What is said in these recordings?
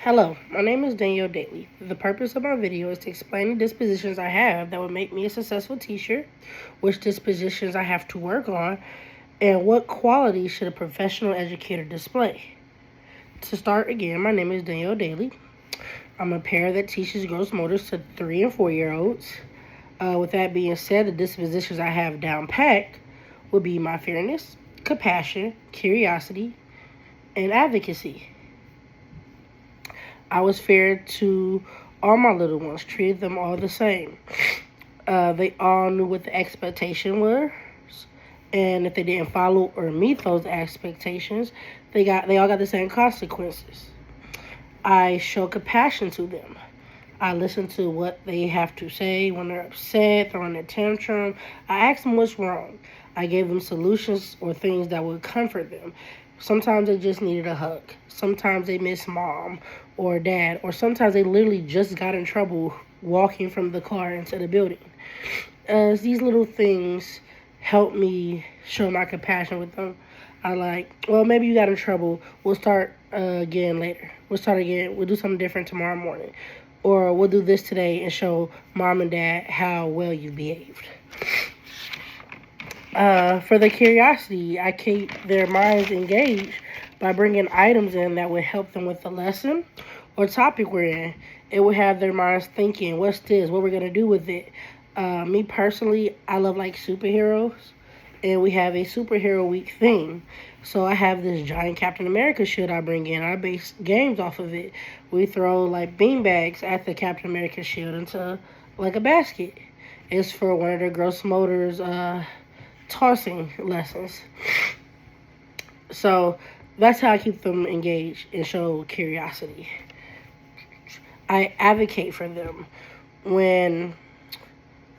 Hello, my name is Danielle Daly. The purpose of my video is to explain the dispositions I have that would make me a successful teacher, which dispositions I have to work on, and what qualities should a professional educator display. To start again, my name is Danielle Daly. I'm a parent that teaches gross motors to 3 and 4-year-olds. With that being said, the dispositions I have down packed would be my fairness, compassion, curiosity, and advocacy. I was fair to all my little ones, treated them all the same. They all knew what the expectation was, and if they didn't follow or meet those expectations, they all got the same consequences. I show compassion to them. I listen to what they have to say when they're upset, throwing a tantrum. I ask them what's wrong. I gave them solutions or things that would comfort them. Sometimes they just needed a hug. Sometimes they miss mom or dad. Or sometimes they literally just got in trouble walking from the car into the building. These little things help me show my compassion with them. Maybe you got in trouble. We'll start again later. We'll start again. We'll do something different tomorrow morning. Or we'll do this today and show mom and dad how well you behaved. For the curiosity, I keep their minds engaged by bringing items in that would help them with the lesson or topic we're in. It would have their minds thinking, what's this? What we're going to do with it? Me personally, I love superheroes, and we have a superhero week theme. So I have this giant Captain America shield I bring in. I base games off of it. We throw beanbags at the Captain America shield into a basket. It's for one of their gross motors tossing lessons. So that's how I keep them engaged and show curiosity. I advocate for them when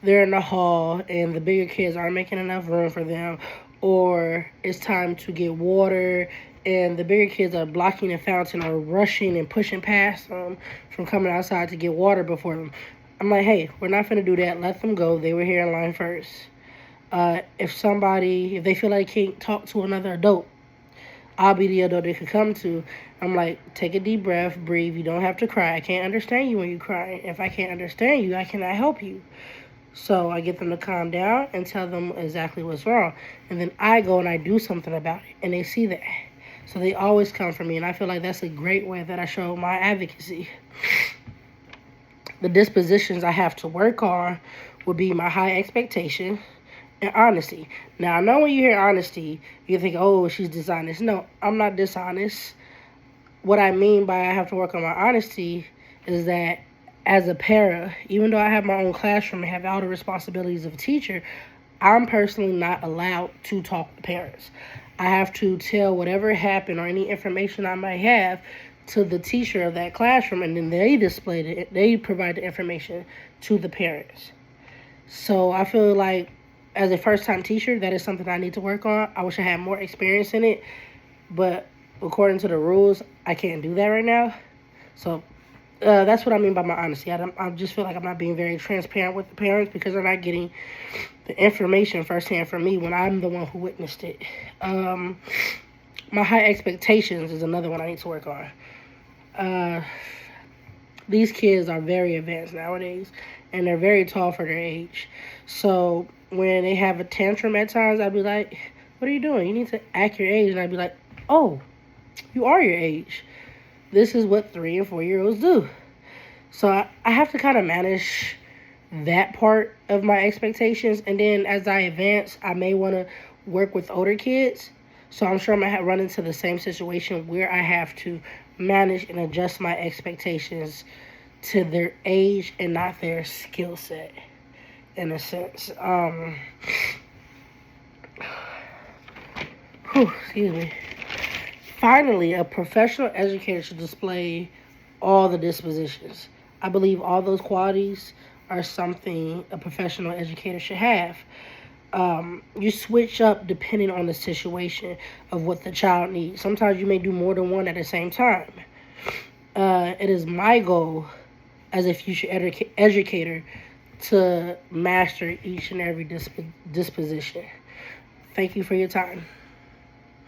they're in the hall and the bigger kids aren't making enough room for them, or it's time to get water and the bigger kids are blocking the fountain or rushing and pushing past them from coming outside to get water before them. I'm like, hey, we're not going to do that. Let them go. They were here in line first. If they feel like they can't talk to another adult, I'll be the adult they could come to. I'm like, take a deep breath, breathe. You don't have to cry. I can't understand you when you cry. If I can't understand you, I cannot help you. So I get them to calm down and tell them exactly what's wrong. And then I go and I do something about it. And they see that. So they always come for me. And I feel like that's a great way that I show my advocacy. The dispositions I have to work on would be my high expectation and honesty. Now, I know when you hear honesty, you think, oh, she's dishonest. No, I'm not dishonest. What I mean by I have to work on my honesty is that as a para, even though I have my own classroom and have all the responsibilities of a teacher, I'm personally not allowed to talk to parents. I have to tell whatever happened or any information I might have to the teacher of that classroom, and then they provide the information to the parents. So I feel like as a first-time teacher, that is something I need to work on. I wish I had more experience in it, but according to the rules, I can't do that right now. So that's what I mean by my honesty. I just feel like I'm not being very transparent with the parents because they're not getting the information firsthand from me when I'm the one who witnessed it. My high expectations is another one I need to work on. These kids are very advanced nowadays, and they're very tall for their age. So when they have a tantrum at times, I'd be like, what are you doing? You need to act your age. And I'd be like, oh, you are your age. This is what 3 and 4-year-olds do. So I have to kind of manage that part of my expectations. And then as I advance, I may want to work with older kids. So I'm sure I'm going to run into the same situation where I have to manage and adjust my expectations to their age and not their skill set, in a sense. Excuse me. Finally, a professional educator should display all the dispositions. I believe all those qualities are something a professional educator should have. You switch up depending on the situation of what the child needs. Sometimes you may do more than one at the same time. It is my goal as a future educator to master each and every disposition. Thank you for your time.